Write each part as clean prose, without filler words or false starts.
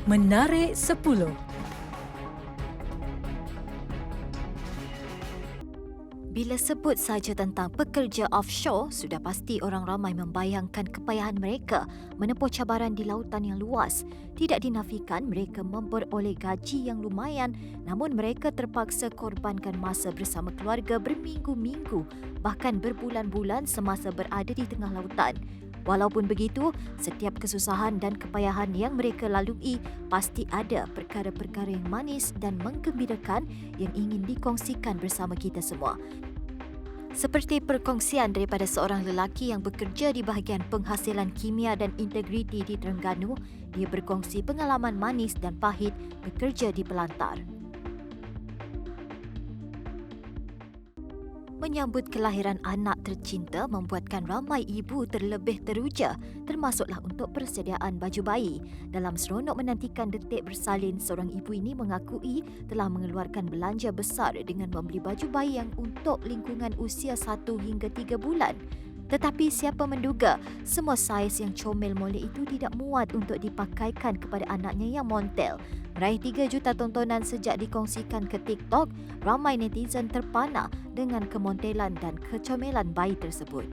Menarik 10. Bila sebut saja tentang pekerja offshore, sudah pasti orang ramai membayangkan kepayahan mereka menempuh cabaran di lautan yang luas. Tidak dinafikan mereka memperoleh gaji yang lumayan, namun mereka terpaksa korbankan masa bersama keluarga berminggu-minggu, bahkan berbulan-bulan semasa berada di tengah lautan. Walaupun begitu, setiap kesusahan dan kepayahan yang mereka lalui pasti ada perkara-perkara yang manis dan menggembirakan yang ingin dikongsikan bersama kita semua. Seperti perkongsian daripada seorang lelaki yang bekerja di bahagian penghasilan kimia dan integriti di Terengganu, dia berkongsi pengalaman manis dan pahit bekerja di pelantar. Menyambut kelahiran anak tercinta membuatkan ramai ibu terlebih teruja, termasuklah untuk persediaan baju bayi. Dalam seronok menantikan detik bersalin, seorang ibu ini mengakui telah mengeluarkan belanja besar dengan membeli baju bayi yang untuk lingkungan usia 1 hingga 3 bulan. Tetapi siapa menduga semua saiz yang comel molek itu tidak muat untuk dipakaikan kepada anaknya yang montel. Meraih 3 juta tontonan sejak dikongsikan ke TikTok, ramai netizen terpana dengan kemontelan dan kecomelan bayi tersebut.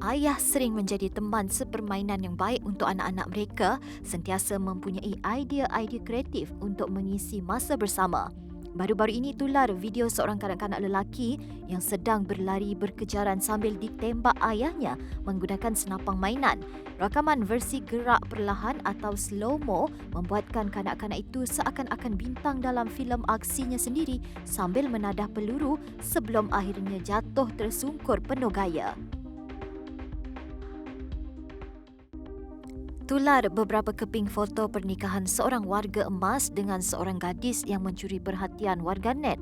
Ayah sering menjadi teman sepermainan yang baik untuk anak-anak mereka, sentiasa mempunyai idea-idea kreatif untuk mengisi masa bersama. Baru-baru ini tular video seorang kanak-kanak lelaki yang sedang berlari berkejaran sambil ditembak ayahnya menggunakan senapang mainan. Rakaman versi gerak perlahan atau slow-mo membuatkan kanak-kanak itu seakan-akan bintang dalam filem aksinya sendiri sambil menadah peluru sebelum akhirnya jatuh tersungkur penuh gaya. Tular beberapa keping foto pernikahan seorang warga emas dengan seorang gadis yang mencuri perhatian warganet.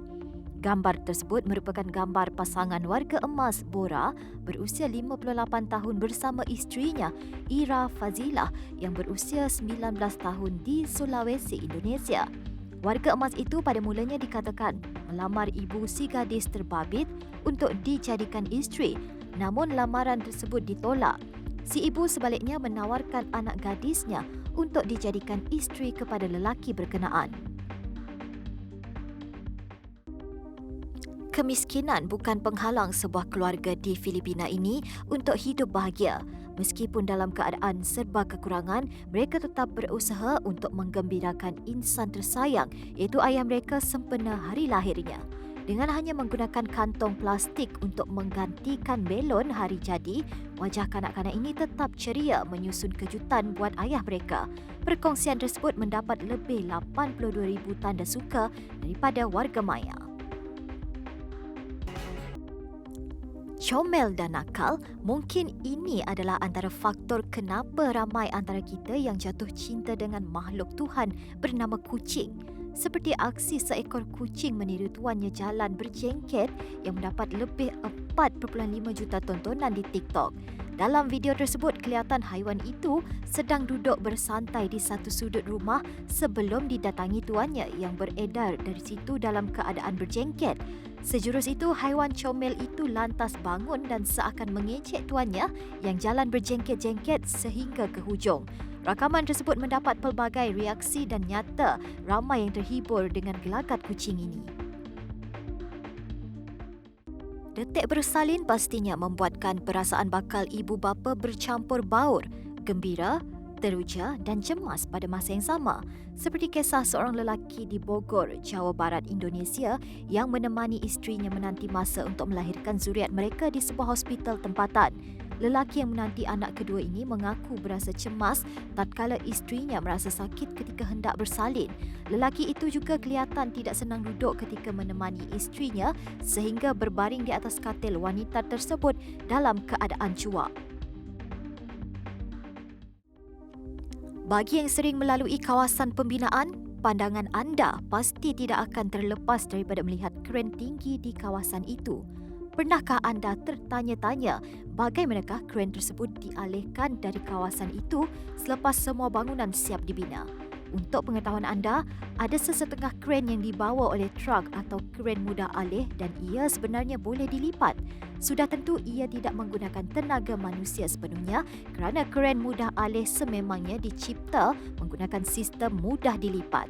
Gambar tersebut merupakan gambar pasangan warga emas Bora berusia 58 tahun bersama isterinya Ira Fazilah yang berusia 19 tahun di Sulawesi, Indonesia. Warga emas itu pada mulanya dikatakan melamar ibu si gadis terbabit untuk dijadikan isteri, namun lamaran tersebut ditolak. Si ibu sebaliknya menawarkan anak gadisnya untuk dijadikan isteri kepada lelaki berkenaan. Kemiskinan bukan penghalang sebuah keluarga di Filipina ini untuk hidup bahagia. Meskipun dalam keadaan serba kekurangan, mereka tetap berusaha untuk menggembirakan insan tersayang iaitu ayah mereka sempena hari lahirnya. Dengan hanya menggunakan kantong plastik untuk menggantikan belon hari jadi, wajah kanak-kanak ini tetap ceria menyusun kejutan buat ayah mereka. Perkongsian tersebut mendapat lebih 82,000 tanda suka daripada warga maya. Comel dan nakal, mungkin ini adalah antara faktor kenapa ramai antara kita yang jatuh cinta dengan makhluk Tuhan bernama kucing. Seperti aksi seekor kucing meniru tuannya jalan berjengket yang mendapat lebih 4.5 juta tontonan di TikTok. Dalam video tersebut, kelihatan haiwan itu sedang duduk bersantai di satu sudut rumah sebelum didatangi tuannya yang beredar dari situ dalam keadaan berjengket. Sejurus itu, haiwan comel itu lantas bangun dan seakan mengejek tuannya yang jalan berjengket-jengket sehingga ke hujung. Rakaman tersebut mendapat pelbagai reaksi dan nyata ramai yang terhibur dengan gelagat kucing ini. Detik bersalin pastinya membuatkan perasaan bakal ibu bapa bercampur baur, gembira, teruja dan cemas pada masa yang sama. Seperti kisah seorang lelaki di Bogor, Jawa Barat, Indonesia yang menemani isterinya menanti masa untuk melahirkan zuriat mereka di sebuah hospital tempatan. Lelaki yang menanti anak kedua ini mengaku berasa cemas tatkala isterinya merasa sakit ketika hendak bersalin. Lelaki itu juga kelihatan tidak senang duduk ketika menemani isterinya sehingga berbaring di atas katil wanita tersebut dalam keadaan cuak. Bagi yang sering melalui kawasan pembinaan, pandangan anda pasti tidak akan terlepas daripada melihat kren tinggi di kawasan itu. Pernahkah anda tertanya-tanya bagaimanakah kren tersebut dialihkan dari kawasan itu selepas semua bangunan siap dibina? Untuk pengetahuan anda, ada sesetengah kren yang dibawa oleh truk atau kren mudah alih dan ia sebenarnya boleh dilipat. Sudah tentu ia tidak menggunakan tenaga manusia sepenuhnya kerana kren mudah alih sememangnya dicipta menggunakan sistem mudah dilipat.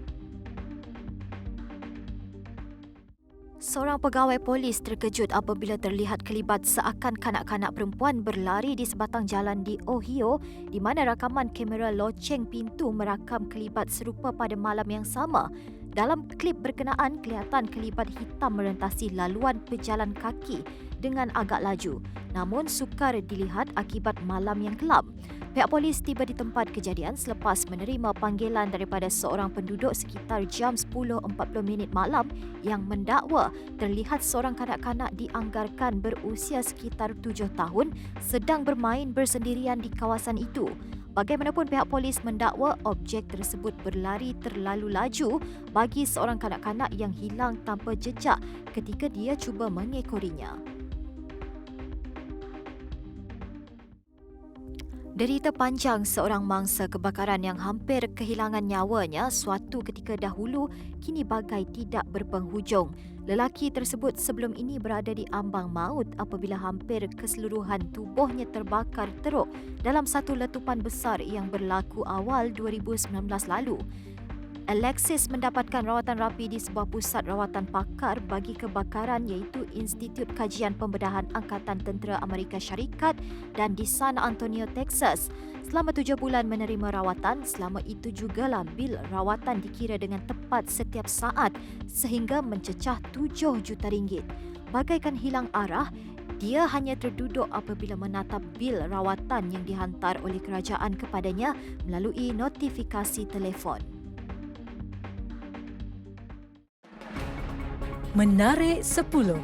Seorang pegawai polis terkejut apabila terlihat kelibat seakan kanak-kanak perempuan berlari di sebatang jalan di Ohio di mana rakaman kamera loceng pintu merakam kelibat serupa pada malam yang sama. Dalam klip berkenaan, kelihatan kelibat hitam merentasi laluan pejalan kaki dengan agak laju. Namun sukar dilihat akibat malam yang gelap. Pihak polis tiba di tempat kejadian selepas menerima panggilan daripada seorang penduduk sekitar jam 10.40 malam yang mendakwa terlihat seorang kanak-kanak dianggarkan berusia sekitar 7 tahun sedang bermain bersendirian di kawasan itu. Bagaimanapun pihak polis mendakwa objek tersebut berlari terlalu laju bagi seorang kanak-kanak yang hilang tanpa jejak ketika dia cuba mengekorinya. Derita panjang seorang mangsa kebakaran yang hampir kehilangan nyawanya suatu ketika dahulu kini bagai tidak berpenghujung. Lelaki tersebut sebelum ini berada di ambang maut apabila hampir keseluruhan tubuhnya terbakar teruk dalam satu letupan besar yang berlaku awal 2019 lalu. Alexis mendapatkan rawatan rapi di sebuah pusat rawatan pakar bagi kebakaran iaitu Institut Kajian Pembedahan Angkatan Tentera Amerika Syarikat dan di San Antonio, Texas. Selama 7 bulan menerima rawatan, selama itu jugalah bil rawatan dikira dengan tepat setiap saat sehingga mencecah 7 juta ringgit. Bagaikan hilang arah, dia hanya terduduk apabila menatap bil rawatan yang dihantar oleh kerajaan kepadanya melalui notifikasi telefon. Menarik 10.